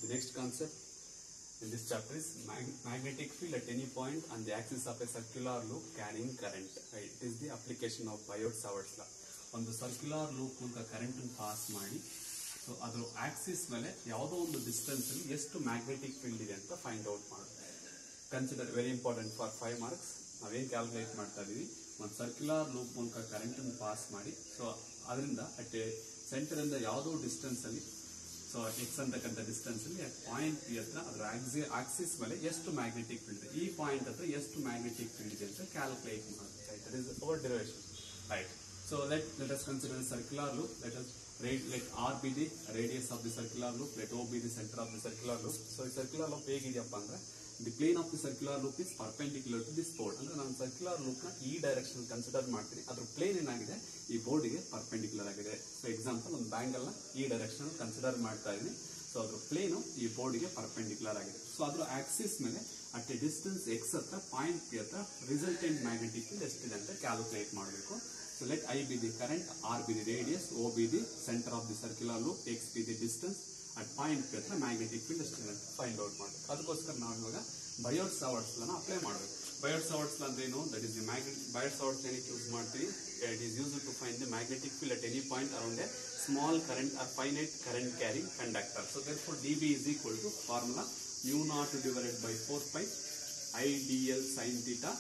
The next concept in this chapter is magnetic field at any point on the axis of a circular loop carrying current. Right? It is the application of Biot-Savart's law. On the circular loop current pass ಮಾಡಿ so ಅದರ Axis ಮೇಲೆ ಯಾವುದೋ ಒಂದು distance ಅಲ್ಲಿ ಎಷ್ಟು magnetic field ಇದೆ ಅಂತ find out ಮಾಡಿ. Consider very important for 5 marks. ನಾವೇನು ಕ್ಯಾಲ್ಕುಲೇಟ್ ಮಾಡ್ತಾ ಇದೀವಿ, ಒಂದು ಸರ್ಕ್ಯುಲರ್ ಲೂಪ್ ಮೂಲಕ ಕರೆಂಟ್ ಅನ್ನು ಪಾಸ್ ಮಾಡಿ ಸೊ ಅದರಿಂದ ಅಟ್ ಸೆಂಟರ್ ಇಂದ ಯಾವುದೋ ಡಿಸ್ಟೆನ್ಸ್ ಅಲ್ಲಿ ಸೊ ಎಕ್ಸ್ ಅಂತಕ್ಕಂಥ ಡಿಸ್ಟೆನ್ಸ್ ಅಲ್ಲಿ ಪಾಯಿಂಟ್ ಪಿ ಹತ್ರ ಅದರ ಆಕ್ಸಿಸ್ ಮೇಲೆ ಎಷ್ಟು ಮ್ಯಾಗ್ನೆಟಿಕ್ ಫೀಲ್ಡ್ ಇದೆ, ಈ ಪಾಯಿಂಟ್ ಹತ್ರ ಎಷ್ಟು ಮ್ಯಾಗ್ನೆಟಿಕ್ ಫೀಲ್ಡ್ ಇದೆ ಅಂತ ಕ್ಯಾಲ್ಕುಲೇಟ್ ಮಾಡೋದು. Right, that is our derivation. Right, so let us consider a circular loop. Let R be the radius of the circular loop. Let O be the center of the circular loop. So the circular loop ಹೇಗಿದೆಯಪ್ಪ ಅಂದ್ರೆ the plane of the circular loop is perpendicular to this board. ಅಂದ್ರೆ ನಾನು circular loop ನ ಈ direction consider ಮಾಡ್ತೀನಿ, ಅದ್ರ plane ಏನಾಗಿದೆ ಈ board ಗೆ ಪರ್ಪೆಂಡಿಕ್ಯುಲರ್ ಆಗಿದೆ. ಸೊ ಎಕ್ಸಾಂಪಲ್ ಒಂದು ಬ್ಯಾಂಗಲ್ ನ ಈ ಡೈರೆಕ್ಷನ್ ಕನ್ಸಿಡರ್ ಮಾಡ್ತಾ ಇದೀನಿ. ಸೊ ಅದ್ರ ಪ್ಲೇನ್ ಈ ಬೋರ್ಡ್ ಗೆ ಪರ್ಪೆಂಡಿಕ್ಯುಲರ್ ಆಗಿದೆ. ಸೊ ಅದ್ರ ಆಕ್ಸಿಸ್ ಮೇಲೆ ಅಟ್ ಎ ಡಿಸ್ಟೆನ್ಸ್ ಎಕ್ಸ್ ಹತ್ರ ಪಾಯಿಂಟ್ ಪಿ ಹತ್ರ ರಿಸಲ್ಟೆಂಟ್ ಮ್ಯಾಗ್ನೆಟಿಕ್ ಫೀಲ್ಡ್ ಎಷ್ಟಿದೆ ಅಂತ ಕ್ಯಾಲ್ಕುಲೇಟ್ ಮಾಡಬೇಕು. So let I be the current, R be the radius, O be the center of the circular loop, X be the distance. At point P ಹತ್ರ magnetic field ಎಷ್ಟಿದೆ ಅಂತ find out ಮಾಡಬೇಕು. ಅದಕ್ಕೋಸ್ಕರ ನಾವು ಇವಾಗ Biot-Savart's law ಅಪ್ಲೈ ಮಾಡಬೇಕು. Biot-Savart's law ಅಂದ್ರೆ ಏನು? That is the Biot-Savart's law ಏನಕ್ಕೆ ಯೂಸ್ ಮಾಡ್ತೀವಿ? It is used to find the magnetic field at any point around a small current or finite current carrying conductor. So therefore dB is equal to formula mu naught divided by 4 pi I dl sin theta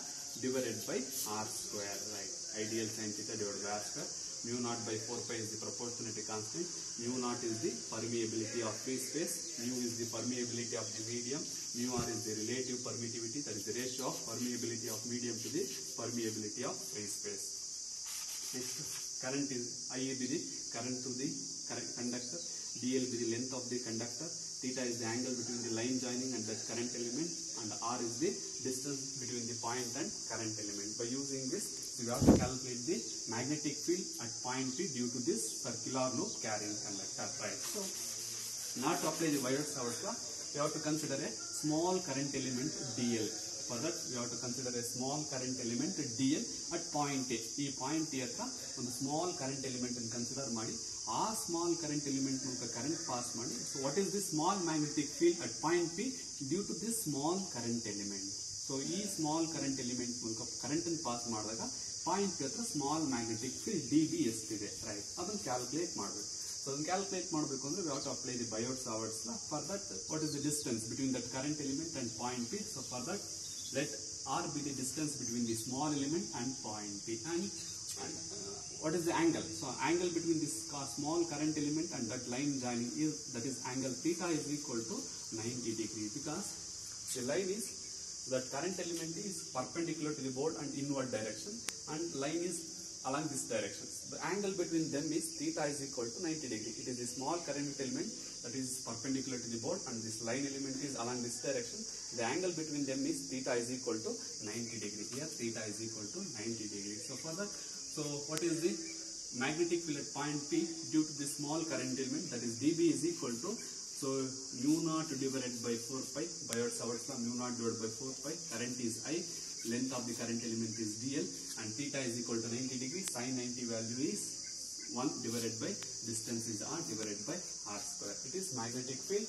divided by r square. Right, ideal sin theta divided by r square. Mu naught by 4 pi is the proportionality constant. Mu naught is the permeability of free space. Mu is the permeability of the medium. Mu r is the relative permittivity, that is the ratio of permeability of medium to the permeability of free space. Next, current is I be the current to the conductor, dl be the length of the conductor, theta is the angle between the line joining and the current element, and r is the distance between the point and current element. By using this, we have to calculate the magnetic field at point P due to this circular loop carrying conductor. Right. So, not to apply the Biot-Savart's law, we have to consider a small current element dl. For that, we have to consider a small current element dl at point A. ಈ point A ಹತ್ರ ಒಂದು small current element ಅನ್ನು consider ಮಾಡಿ ಆ small current element ಮೂಲಕ current pass ಮಾಡಿ. So what is the small magnetic field at point P due to this small current element. So ಈ small current element ಮೂಲಕ current ಅನ್ನು ಪಾಸ್ ಮಾಡಿದಾಗ point P ಹತ್ರ ಸ್ಮಾಲ್ ಮ್ಯಾಗ್ನೆಟಿಕ್ ಫೀಲ್ಡ್ dB ಎಷ್ಟಿದೆ. Right, ಅದನ್ನು calculate ಮಾಡಬೇಕು. So ಅದನ್ನು calculate ಮಾಡಬೇಕು ಅಂದ್ರೆ we have to apply the Biot-Savart's law. For that, what is the distance between that current element and point P? So for that, let R be the distance between the small element and point P. And what is the angle? So angle between this small current element and that line joining is, that is angle theta is equal to 90 degrees, because the line is, that current element is perpendicular to the board and inward direction, and line is along this direction. The angle between them is theta is equal to 90 degrees. It is a small current element that is perpendicular to the board and this line element is along this direction. The angle between them is theta is equal to 90 degrees. Here theta is equal to 90 degrees. So for that, so what is the magnetic field at point P due to the small current element, that is dB is equal to, so mu naught divided by 4 pi, Biot-Savart's law, mu naught divided by 4 pi, current is I, length of the current element is dl, and theta is equal to 90 degrees, sin 90 value is 1 divided by distance is r divided by r square. It is magnetic field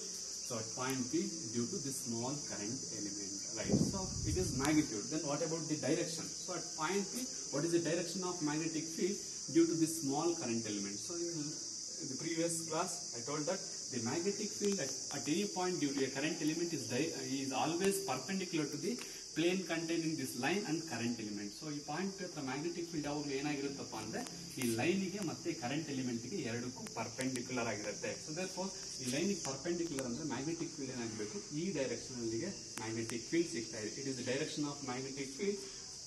so at point P due to this small current element. Right, so it is magnitude. Then what about the direction? So at point P, what is the direction of magnetic field due to this small current element? So in the previous class I told that the magnetic field at any point due to a current element is always perpendicular to the plane containing this line and current element. So ಈ point ಹತ್ರ magnetic field ಯಾವಾಗಲೂ ಏನಾಗಿರುತ್ತಪ್ಪ ಅಂದ್ರೆ ಈ ಲೈನಿಗೆ ಮತ್ತೆ current ಎಲಿಮೆಂಟ್ಗೆ ಎರಡಕ್ಕೂ perpendicular ಆಗಿರುತ್ತೆ. So therefore ಈ ಲೈನಿಗೆ perpendicular ಅಂದ್ರೆ ಮ್ಯಾಗ್ನೆಟಿಕ್ ಫೀಲ್ಡ್ ಏನಾಗಬೇಕು, ಈ ಡೈರೆಕ್ಷನ್ ಅಲ್ಲಿಗೆ ಮ್ಯಾಗ್ನೆಟಿಕ್ ಫೀಲ್ಡ್ ಸಿಗ್ತಾ ಇದೆ. It is the direction of magnetic field.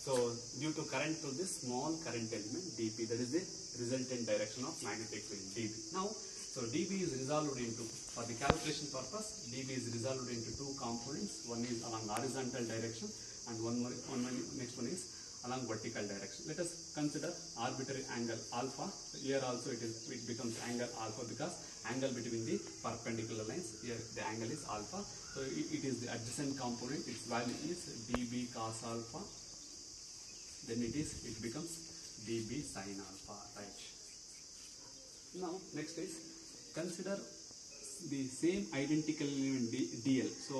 So due to current to this small current element dP, that is the resultant direction of magnetic field dB. Now, so dB is resolved into, for the calculation purpose, dB is resolved into two components. One is along horizontal direction and next one is along vertical direction. Let us consider arbitrary angle alpha. Here also it becomes angle alpha because angle between the perpendicular lines, here the angle is alpha. So it is the adjacent component, its value is dB cos alpha. Then it becomes dB sin alpha. Right. Now next is consider the same identical element DL. So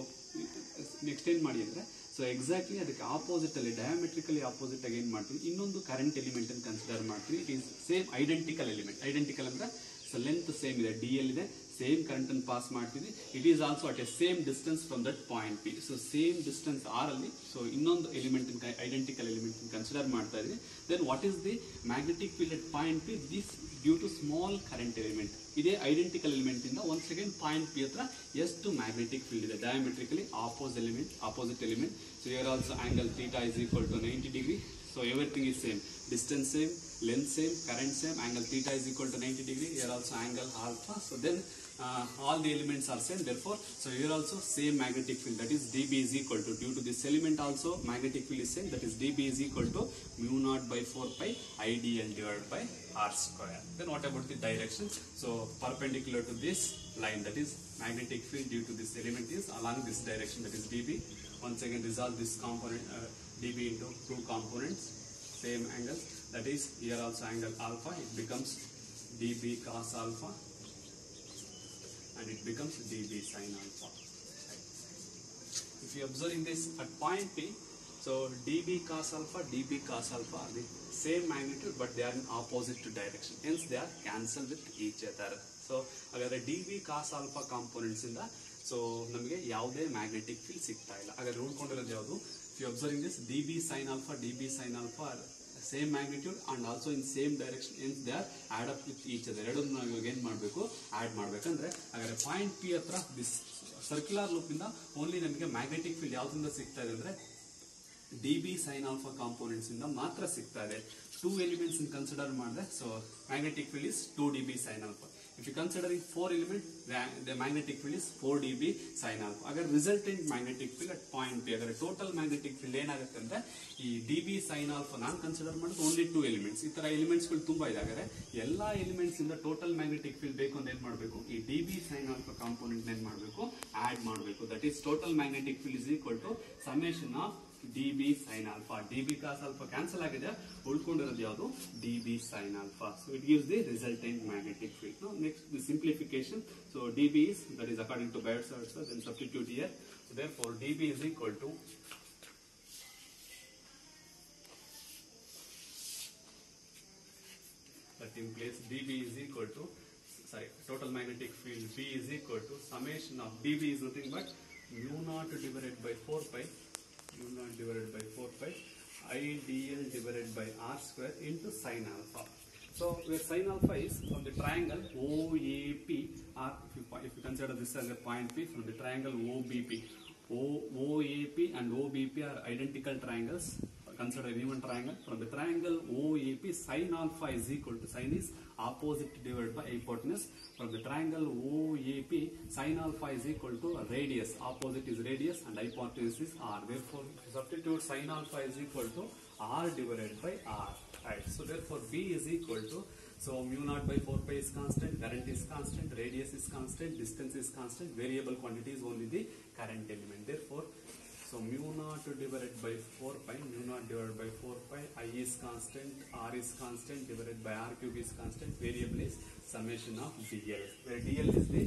extend ಮಾಡಿ ಅಂದ್ರೆ so exactly ಅದಕ್ಕೆ opposite ಅಲ್ಲಿ diametrically opposite ಆಗಿ ಏನ್ ಮಾಡ್ತೀವಿ, ಇನ್ನೊಂದು current element ಅನ್ನು consider ಮಾಡ್ತೀವಿ. It is same identical element. Identical ಅಂದ್ರೆ ಸೊ ಲೆಂತ್ ಸೇಮ್ ಇದೆ, DL ಇದೆ, ಸೇಮ್ ಕರೆಂಟ್ ಅನ್ನು ಪಾಸ್ ಮಾಡ್ತೀವಿ. It is also at a same distance from that point P. So same distance R ಅಲ್ಲಿ so ಇನ್ನೊಂದು element identical element consider ಮಾಡ್ತಾ ಇದ್ವಿ. Then what is the magnetic field at point P? This due to small current element. ಇದೇ identical element ಇಂದ ಒಂದ್ second point P ಹತ್ರ ಎಷ್ಟು magnetic field ಇದೆ, diametrically opposite element. So here also angle theta is equal to 90 degree. So everything is same, distance same, length same, current same, angle theta is equal to 90 degree, here also angle alpha. So then all the elements are same, therefore so here also same magnetic field, that is dB is equal to, due to this element also magnetic field is same, that is dB is equal to mu naught by 4 pi IDL divided by R square. Then what about the direction? So perpendicular to this line, that is magnetic field due to this element is along this direction, that is dB. Once again resolve this component dB into two components, same angles, that is here also angle alpha, it becomes dB cos alpha and it becomes dB sin alpha. If you observing this at point P, so dB cos alpha are the same magnitude but they are in opposite direction, hence they are cancelled with each other. So ಹಾಗಾದ್ರೆ dB cos alpha components ಇಂದ so ನಮಗೆ ಯಾವುದೇ magnetic field ಸಿಗ್ತಾ ಇಲ್ಲ. ಹಾಗಾದ್ರೆ ಉಳ್ಕೊಂಡಿರೋದು ಯಾವುದು? If you observing this dB sin alpha are same magnitude and also in same direction, hence they are add up with each other. ಎರಡನ್ನು ನಾವು ಇವಾಗ ಏನ್ ಮಾಡಬೇಕು, ಆಡ್ ಮಾಡ್ಬೇಕಂದ್ರೆ ಹಾಗಾದ್ರೆ ಪಾಯಿಂಟ್ P ಹತ್ರ ದಿಸ್ ಸರ್ಕ್ಯುಲರ್ ಲೂಪ್ ಇಂದ ಓನ್ಲಿ ನಮಗೆ ಮ್ಯಾಗ್ನೆಟಿಕ್ ಫೀಲ್ಡ್ ಯಾವ್ದಿಂದ ಸಿಗ್ತಾ ಇದೆ ಅಂದ್ರೆ dB sin alpha ಕಾಂಪೋನೆಂಟ್ಸ್ ಇಂದ ಮಾತ್ರ ಸಿಗ್ತಾ ಇದೆ. ಟೂ ಎಲಿಮೆಂಟ್ಸ್ ಕನ್ಸಿಡರ್ ಮಾಡಿದ್ರೆ so magnetic field is 2 dB sin alpha. If you considering 4 elements, the magnetic field is 4 dB sin alpha. Agar resultant magnetic field at point P, agar total magnetic field ಏನಾಗುತ್ತೆ ಅಂದ್ರೆ ಈ dB sin alpha ನಾನು consider ಮಾಡೋದು only 2 elements. ಈ ತರ elements ಗಳು ತುಂಬಾ ಇದಾದರೆ ಎಲ್ಲಾ ಎಲಿಮೆಂಟ್ಸ್ ಇಂದ ಟೋಟಲ್ ಮ್ಯಾಗ್ನೆಟಿಕ್ ಫೀಲ್ಡ್ ಬೇಕು ಅಂತ ಏನ್ ಮಾಡಬೇಕು, ಈ dB sin alpha ಕಾಂಪೋನೆಂಟ್ ಏನ್ ಮಾಡಬೇಕು, ಆಡ್ ಮಾಡಬೇಕು. That is total magnetic field is equal to summation of dB sin alpha. dB cos alpha cancel ಆಗಿದೆ, ಉಳ್ಕೊಂಡಿರೋದು ಯಾವುದು dB sin alpha. So it gives the resultant magnetic field. Now next the simplification. So dB is, that is according to Biot-Savart, then substitute here. So therefore dB is equal to that in place dB is equal to total magnetic field B is equal to summation of dB is nothing but mu naught divided by 4 pi IDL divided by R square into sin alpha. So where sin alpha is from the triangle OAP, or if you consider this as a point P, from the triangle OBP. OAP and OBP are identical triangles. Consider any one triangle. From the triangle OAP, sin alpha is equal to, sin is opposite divided by hypotenuse. From the triangle OAP, sin alpha is equal to radius. Opposite is radius and hypotenuse is R. Therefore, substitute sin alpha is equal to R divided by R. Right. So therefore, B is equal to, so mu naught by 4 pi is constant, current is constant, radius is constant, distance is constant, variable quantity is only the current element. Therefore, so mu naught divided by 4 pi, mu naught divided by 4 pi, I is constant, R is constant, divided by R cube is constant, variable is summation of DL, where DL is the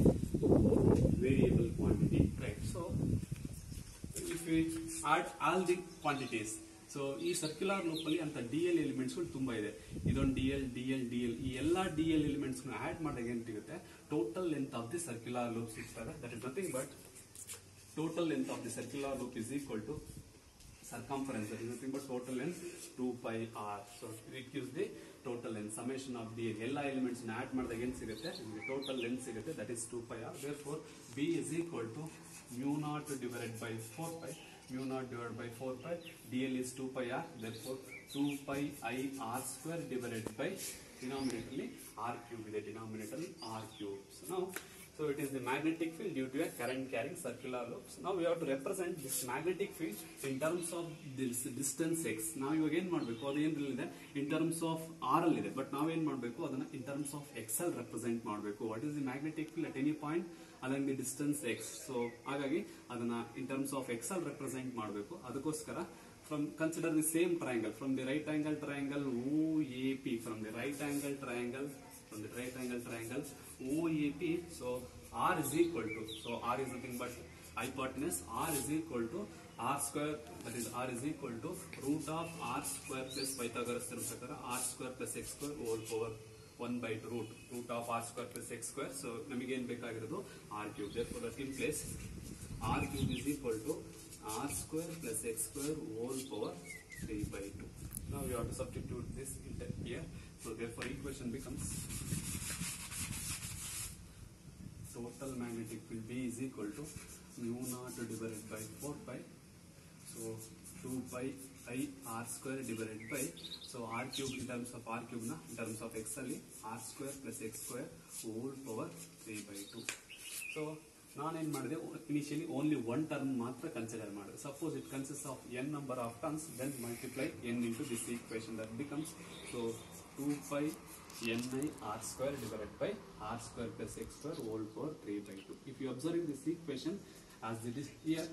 variable quantity, right? So if we add all the quantities, so ಈ circular loop ಅಲ್ಲಿ ಅಂತ DL elements ಗಳು ತುಂಬಾ ಇದೆ. ಇದೊಂದು DL ಈ ಎಲ್ಲಾ DL elements add ಮಾಡಿದಾಗ ಏನ್ ಸಿಗುತ್ತೆ, total length of the circular loop ಸಿಗ್ತದೆ. That is nothing but total length of the circular loop is equal to circumference, that is nothing but total length 2 pi r. So it gives the total length, summation of the ಎಲ್ಲ elements add ಮಾಡಿದಾಗ ಏನು ಸಿಗುತ್ತೆ, total length ಸಿಗುತ್ತೆ, that is 2 pi r. Therefore B is equal to mu naught divided by 4 pi, mu naught divided by 4 pi, DL is 2 pi r, therefore 2 pi I r square divided by denominatorly r cube, with the denominator r cube. So now, so it is the magnetic field due to a current carrying circular loops. Now we have to represent this magnetic field in terms of this distance x. Now ಇವಾಗ ಏನು ಮಾಡಬೇಕು, ಅದು ಏನಿದೆ in terms of r ಅಲ್ಲಿ ಇದೆ, but ನಾವು ಏನು ಮಾಡಬೇಕು ಅದನ್ನ in terms of x ಅಲ್ಲಿ represent ಮಾಡಬೇಕು. What is the magnetic field at any point along the distance x? So ಹಾಗಾಗಿ ಅದನ್ನ in terms of x ಅಲ್ಲಿ represent ಮಾಡಬೇಕು. ಅದಕ್ಕೋಸ್ಕರ from consider the same triangle, from the right angle triangle OAP, from the right angle triangle OAP. So R is equal to, so R is nothing but hypotenuse, R is equal to R square, that is R is equal to root of R square plus Pythagoras theorem prakara R square plus X square whole power 1 by root of R square plus X square. So namige ಏನು ಬೇಕಾಗಿರೋದು R cube. Therefore that in place R cube is equal to R square plus X square whole power 3 by 2. Now we have to substitute this here. So therefore equation becomes total magnetic field B is equal to mu naught divided by 4 pi. So 2 pi I R square divided by, so R cube in terms of R cube na, in terms of X ali R square plus X square whole power 3 by 2. So ನಾನು ಏನು ಮಾಡಿದೆ, initially only one term ಮಾತ್ರ consider ಮಾಡಿದೆ. Suppose it consists of n number of terms, then multiply n into this equation. That becomes, so 2 pi ni R square divided by R square plus X square whole power 3 by 2. If you observe in this equation, as it is here,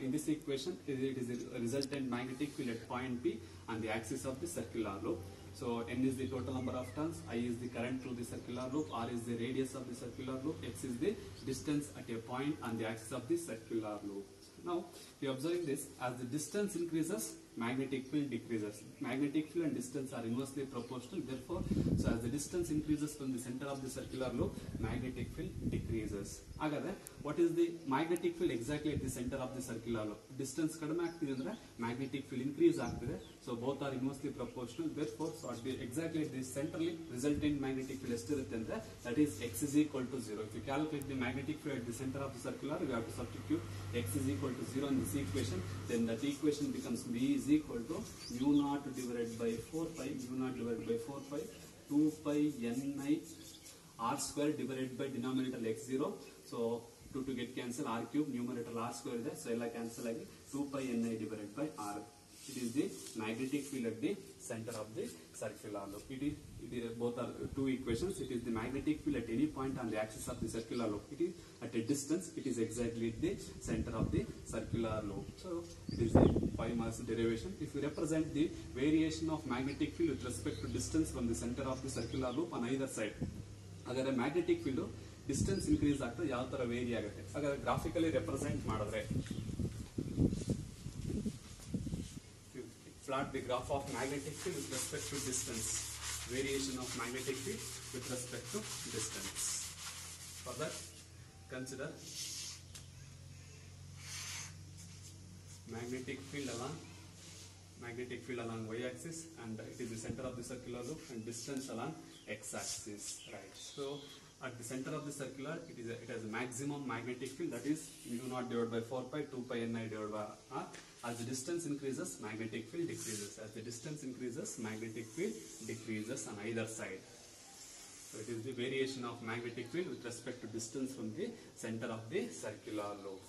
in this equation, it is a resultant magnetic field at point P on the axis of the circular loop. So n is the total number of turns, I is the current through the circular loop, R is the radius of the circular loop, X is the distance at a point on the axis of the circular loop. Now, if you observe this, as the distance increases, magnetic field decreases. Magnetic field and distance are inversely proportional. Therefore, so as the distance increases from the center of the circular loop, magnetic field decreases. Agade, what is the magnetic field exactly at the center of the circular loop? Distance kadame agtide andre magnetic field increase agtide. So both are inversely proportional. Therefore, so at the exactly at the centrally resultant magnetic field estirutte andre, that is X is equal to 0. If you calculate the magnetic field at the center of the circular, you have to substitute X is equal to 0 in this equation. Then that equation becomes B is equal to mu naught divided by 4 pi, mu naught divided by 4 pi, 2 pi ni R square divided by denominator X0. So 2 to get cancel, R cube, numerator R square there, so ella cancel agi 2 pi ni divided by R. It is the magnetic field at the center of the circular loop. It is both are two equations. It is the magnetic field at any point on the axis of the circular loop. It is at a distance, it is exactly at the center of the circular loop. So it is the 5 marks derivation. If you represent the variation of magnetic field with respect to distance from the center of the circular loop on either side, agar magnetic field distance increase agtade yav ತರ vary agutte. Agar graphically represent madidre, plot the graph of magnetic field with respect to distance, variation of magnetic field with respect to distance. For that, consider magnetic field along y-axis, and it is the center of the circular loop, and distance along x-axis, right? So at the center of the circular, it has a maximum magnetic field, that is mu naught divided by 4 pi, 2 pi ni divided by R. As the distance increases, magnetic field decreases. As the distance increases, magnetic field decreases on either side. So it is the variation of magnetic field with respect to distance from the center of the circular loop.